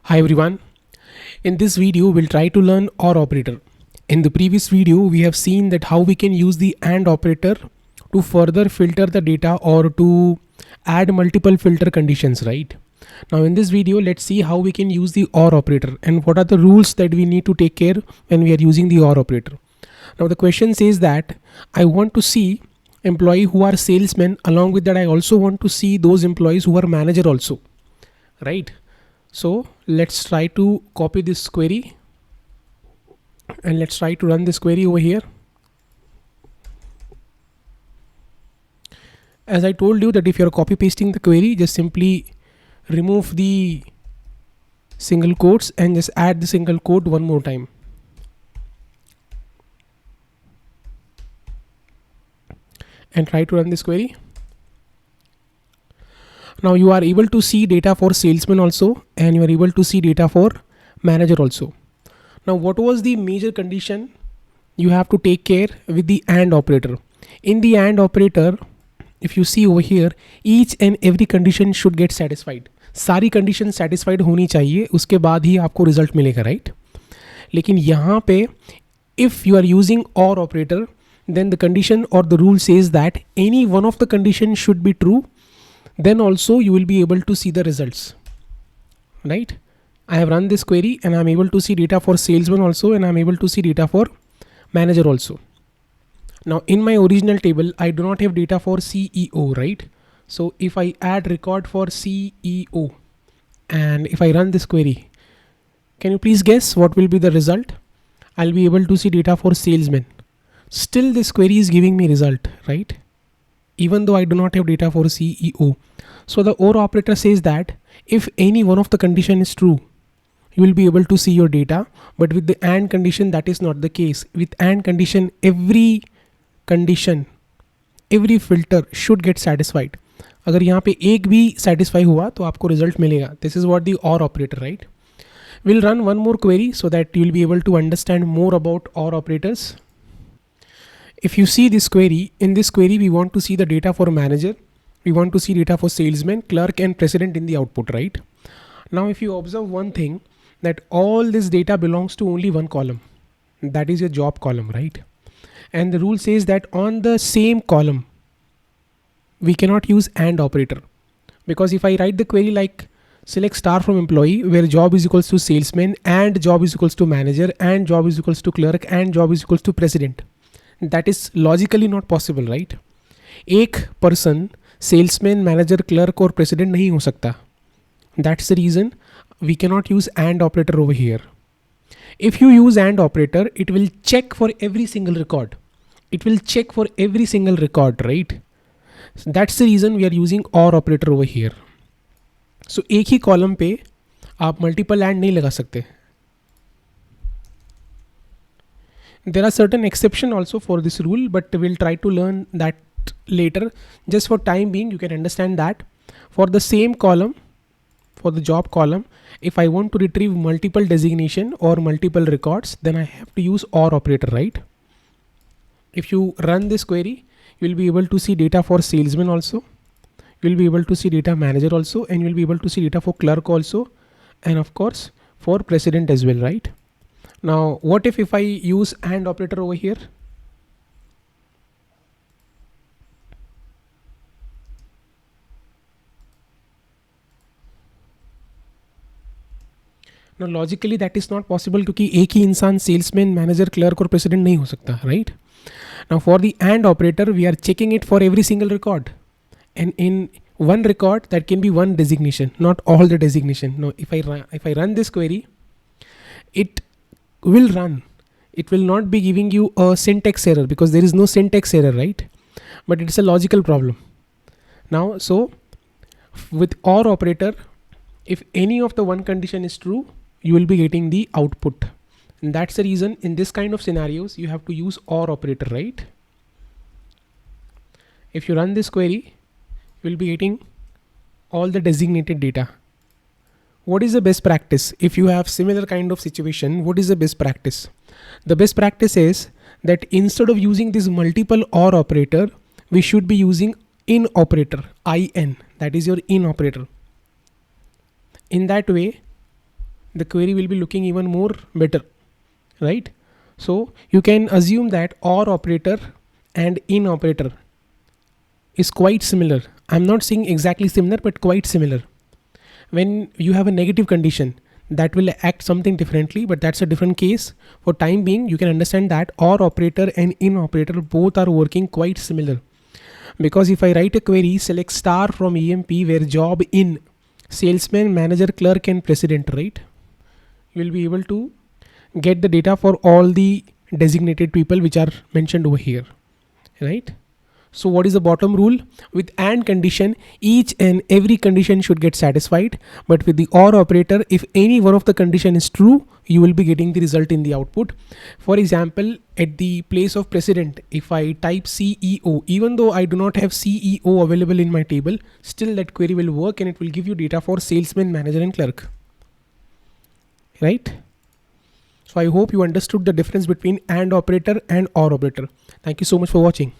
Hi everyone. In this video we'll try to learn OR operator. In the previous video we have seen that how we can use the AND operator to further filter the data or to add multiple filter conditions, right? Now in this video let's see how we can use the OR operator and what are the rules that we need to take care when we are using the OR operator. Now the question says that I want to see employee who are salesmen, along with that I also want to see those employees who are manager also, right? So let's try to copy this query and let's try to run this query over here. As I told you that if you're copy pasting the query, just simply remove the single quotes and just add the single quote one more time. And try to run this query. Now you are able to see data for salesman also, and you are able to see data for manager also. Now what was the major condition you have to take care with the AND operator? In the AND operator, if you see over here, each and every condition should get satisfied. सारी condition satisfied होनी चाहिए, उसके बाद ही आपको result मिलेगा, right? लेकिन यहाँ पे if you are using OR operator, then the condition or the rule says that any one of the conditions should be true, then also you will be able to see the results, right? I have run this query and I'm able to see data for salesman also, and I'm able to see data for manager also. Now in my original table I do not have data for CEO, right? So if I add record for CEO and if I run this query, can you please guess what will be the result? I'll be able to see data for salesman. Still this query is giving me result, right? Even though I do not have data for CEO. So the OR operator says that if any one of the condition is true, you will be able to see your data, but with the AND condition that is not the case. With AND condition, every condition, every filter should get satisfied. अगर यहाँ पे एक भी satisfy हुआ तो आपको result मिलेगा. This is what the OR operator, right? We'll run one more query so that you'll be able to understand more about OR operators. If you see this query, in this query we want to see the data for manager, we want to see data for salesman, clerk and president in the output, right? Now if you observe one thing, that all this data belongs to only one column, that is your job column, right? And the rule says that on the same column we cannot use AND operator, because if I write the query like select star from employee where job is equals to salesman and job is equals to manager and job is equals to clerk and job is equals to president, that is logically not possible, right? एक person salesman, manager, clerk और president नहीं हो सकता. That's the reason we cannot use AND operator over here. If you use AND operator, it will check for every single record. It will check for every single record, right? So that's the reason we are using OR operator over here. So एक ही column पे आप multiple AND नहीं लगा सकते. There are certain exceptions also for this rule, but we'll try to learn that later. Just for time being, you can understand that for the same column, for the job column, if I want to retrieve multiple designation or multiple records, then I have to use OR operator, right? If you run this query, you will be able to see data for salesman also. You will be able to see data manager also, and you will be able to see data for clerk also, and of course for president as well, right? Now what if I use AND operator over here? Now logically that is not possible क्योंकि एक ही इंसान salesman, manager, clerk और president नहीं हो सकता, right? Now for the AND operator we are checking it for every single record, and in one record that can be one designation, not all the designation. Now if I run this query, it will run. It will not be giving you a syntax error because there is no syntax error, right? But it's a logical problem. Now so with OR operator, if any of the one condition is true, you will be getting the output, and that's the reason in this kind of scenarios you have to use OR operator, right? If you run this query, you will be getting all the designated data. What is the best practice? If you have similar kind of situation, what is the best practice? The best practice is that instead of using this multiple OR operator, we should be using in operator, in, that is your in operator. In that way, the query will be looking even more better, right? So you can assume that OR operator and IN operator is quite similar. I'm not saying exactly similar, but quite similar. When you have a negative condition, that will act something differently, but that's a different case. For time being, you can understand that OR operator and IN operator both are working quite similar. Because if I write a query, select star from EMP where job in salesman, manager, clerk and president, right? You will be able to get the data for all the designated people which are mentioned over here, right? So what is the bottom rule? With AND condition, each and every condition should get satisfied. But with the OR operator, if any one of the condition is true, you will be getting the result in the output. For example, at the place of president, if I type CEO, even though I do not have CEO available in my table, still that query will work and it will give you data for salesman, manager and clerk, right? So I hope you understood the difference between AND operator and OR operator. Thank you so much for watching.